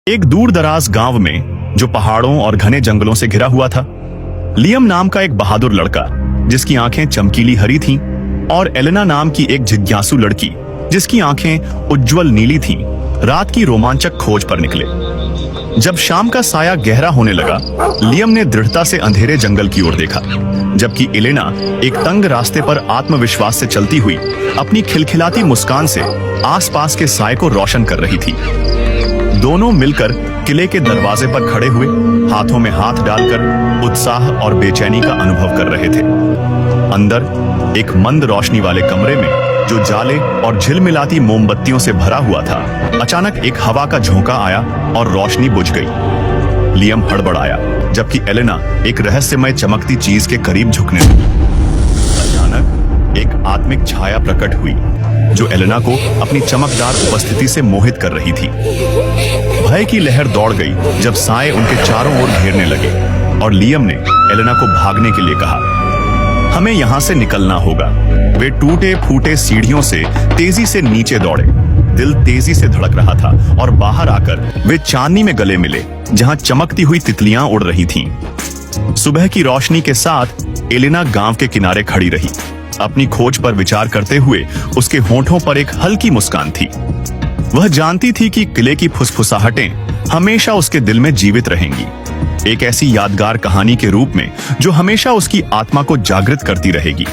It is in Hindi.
एक दूर दराज गांव में, जो पहाड़ों और घने जंगलों से घिरा हुआ था, लियम नाम का एक बहादुर लड़का, जिसकी आंखें चमकीली हरी थीं, और एलेना नाम की एक जिज्ञासु लड़की, जिसकी आंखें उज्जवल नीली थीं, रात की रोमांचक खोज पर निकले। जब शाम का साया गहरा होने लगा, लियम ने दृढ़ता से अंधेरे जंगल की ओर देखा, जबकि एलेना एक तंग रास्ते पर आत्मविश्वास से चलती हुई अपनी खिलखिलाती मुस्कान से आसपास के साए को रोशन कर रही थी। दोनों मिलकर किले के दरवाजे पर खड़े हुए, हाथों में हाथ डालकर उत्साह और बेचैनी का अनुभव कर रहे थे। अंदर एक मंद रोशनी वाले कमरे में, जो जाले और झिलमिलाती मोमबत्तियों से भरा हुआ था, अचानक एक हवा का झोंका आया और रोशनी बुझ गई। लियम हड़बड़ाया, जबकि एलेना एक रहस्यमय चमकती चीज के करीब झुकने लगी। अचानक एक आत्मिक छाया प्रकट हुई, जो एलेना को अपनी चमकदार उपस्थिति से मोहित कर रही थी। भय की लहर दौड़ गई जब साए उनके चारों ओर घेरने लगे, और लियम ने एलेना को भागने के लिए कहा। हमें यहाँ से निकलना होगा। वे टूटे फूटे सीढ़ियों से तेजी से नीचे दौड़े। दिल तेजी से धड़क रहा था, और बाहर आकर वे चांदनी में गले मिले, जहाँ चमकती हुई तितलियां उड़ रही थीं। सुबह की रोशनी के साथ एलेना गांव के किनारे खड़ी रही। अपनी खोज पर विचार करते हुए उसके होंठों पर एक हल्की मुस्कान थी। वह जानती थी कि किले की फुसफुसाहटें हमेशा उसके दिल में जीवित रहेंगी, एक ऐसी यादगार कहानी के रूप में जो हमेशा उसकी आत्मा को जागृत करती रहेगी।